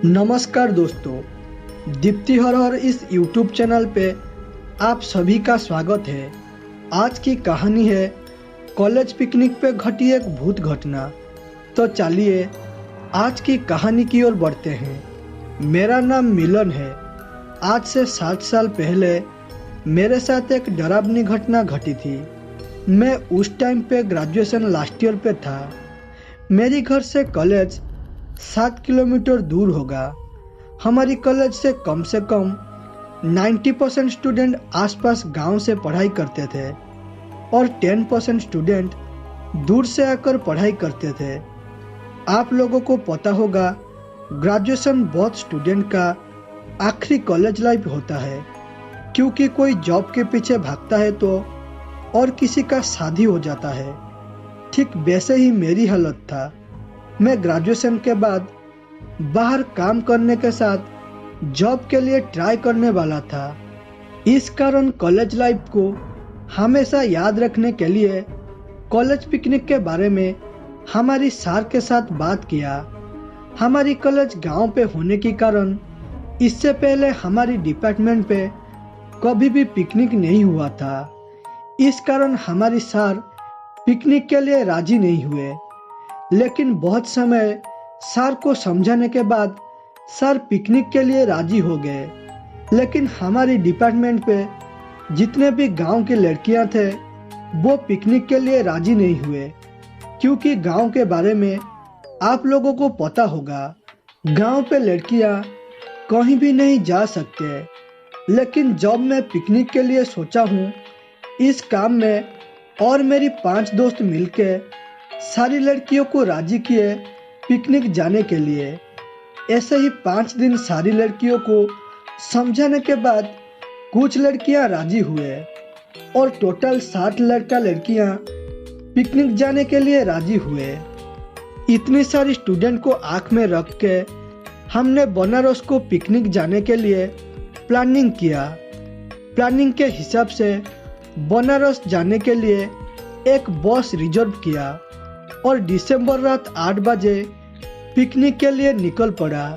नमस्कार दोस्तों, दीप्ति हर इस YouTube चैनल पे आप सभी का स्वागत है। आज की कहानी है कॉलेज पिकनिक पे घटी एक भूत घटना। तो चलिए आज की कहानी की ओर बढ़ते हैं। मेरा नाम मिलन है। आज से 7 साल पहले मेरे साथ एक डरावनी घटना घटी थी। मैं उस टाइम पे ग्रेजुएशन लास्ट ईयर पे था। मेरी घर से कॉलेज 7 किलोमीटर दूर होगा। हमारी कॉलेज से कम 90% स्टूडेंट आसपास गांव से पढ़ाई करते थे और 10% स्टूडेंट दूर से आकर पढ़ाई करते थे। आप लोगों को पता होगा, ग्रेजुएशन बहुत स्टूडेंट का आखिरी कॉलेज लाइफ होता है, क्योंकि कोई जॉब के पीछे भागता है तो और किसी का शादी हो जाता है। ठीक वैसे ही मेरी हालत था। मैं ग्रेजुएशन के बाद बाहर काम करने के साथ जॉब के लिए ट्राई करने वाला था। इस कारण कॉलेज लाइफ को हमेशा याद रखने के लिए कॉलेज पिकनिक के बारे में हमारी सर के साथ बात किया। हमारी कॉलेज गांव पे होने के कारण इससे पहले हमारी डिपार्टमेंट पे कभी भी पिकनिक नहीं हुआ था। इस कारण हमारी सर पिकनिक के लिए राजी नहीं हुए, लेकिन बहुत समय सर को समझाने के बाद सर पिकनिक के लिए राजी हो गए। लेकिन हमारी डिपार्टमेंट पे जितने भी गांव की लड़कियां थे वो पिकनिक के लिए राजी नहीं हुए, क्योंकि गांव के बारे में आप लोगों को पता होगा, गांव पे लड़कियां कहीं भी नहीं जा सकते। लेकिन जब मैं पिकनिक के लिए सोचा हूँ, इस काम में और मेरी 5 दोस्त मिलकर सारी लड़कियों को राजी किए पिकनिक जाने के लिए। ऐसे ही 5 दिन सारी लड़कियों को समझाने के बाद कुछ लड़कियां राजी हुए और टोटल 60 लड़कियां पिकनिक जाने के लिए राजी हुए। इतनी सारी स्टूडेंट को आंख में रख के हमने बनारस को पिकनिक जाने के लिए प्लानिंग किया। प्लानिंग के हिसाब से बनारस जाने के लिए एक बस रिजर्व किया और दिसंबर रात 8 बजे पिकनिक के लिए निकल पड़ा।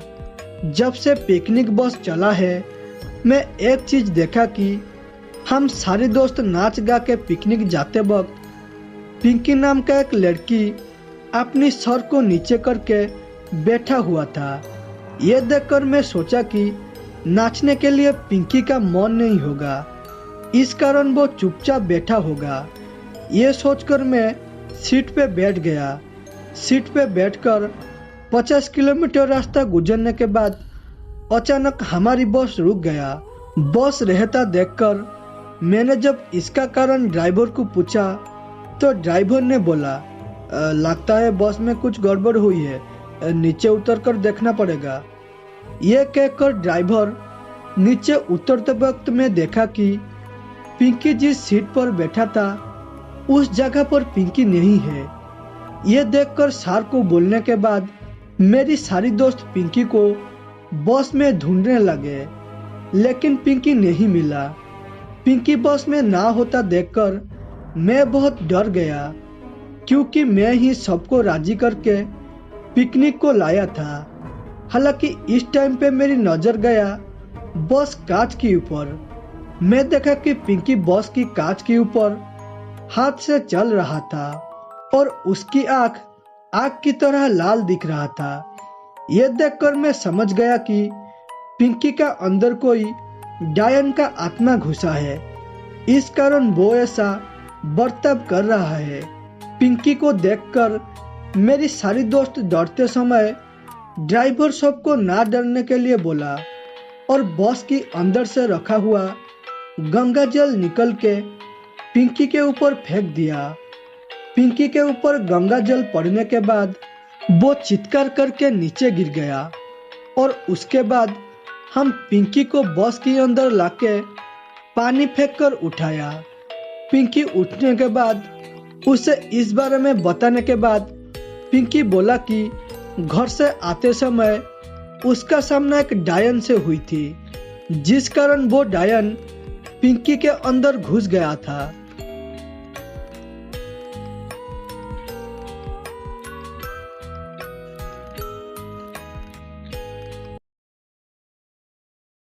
जब से पिकनिक बस चला है, मैं एक चीज देखा कि हम सारे दोस्त नाच गा के पिकनिक जाते वक्त पिंकी नाम का एक लड़की अपनी सर को नीचे करके बैठा हुआ था। ये देखकर मैं सोचा कि नाचने के लिए पिंकी का मन नहीं होगा, इस कारण वो चुपचाप बैठा होगा। ये सोचकर मैं सीट पे बैठ गया। सीट पे बैठकर 50 किलोमीटर रास्ता गुजरने के बाद अचानक हमारी बस रुक गया। बस रहता देखकर मैंने जब इसका कारण ड्राइवर को पूछा तो ड्राइवर ने बोला, लगता है बस में कुछ गड़बड़ हुई है, नीचे उतरकर देखना पड़ेगा। यह कहकर ड्राइवर नीचे उतरते वक्त मैं देखा कि पिंकी जिस सीट पर बैठा था उस जगह पर पिंकी नहीं है। यह देखकर सर को बोलने के बाद मेरी सारी दोस्त पिंकी को बस में ढूंढने लगे, लेकिन पिंकी नहीं मिला। पिंकी बस में ना होता देखकर मैं बहुत डर गया, क्योंकि मैं ही सबको राजी करके पिकनिक को लाया था। हालांकि इस टाइम पे मेरी नजर गया बस कांच के ऊपर। मैं देखा कि पिंकी बस की कांच के ऊपर हाथ से चल रहा था और उसकी आंख आग की तरह लाल दिख रहा था। यह देखकर मैं समझ गया कि पिंकी का अंदर कोई डायन का आत्मा घुसा है, इस कारण वो ऐसा बर्ताव कर रहा है। पिंकी को देखकर मेरी सारी दोस्त डरते समय ड्राइवर सबको ना डरने के लिए बोला और बस की अंदर से रखा हुआ गंगा जल निकल के पिंकी के ऊपर फेंक दिया। पिंकी के ऊपर गंगा जल पड़ने के बाद वो चित्कार करके नीचे गिर गया और उसके बाद हम पिंकी को बस के अंदर लाके पानी फेंककर उठाया। पिंकी उठने के बाद उसे इस बारे में बताने के बाद पिंकी बोला कि घर से आते समय उसका सामना एक डायन से हुई थी, जिस कारण वो डायन पिंकी के अंदर घुस गया था।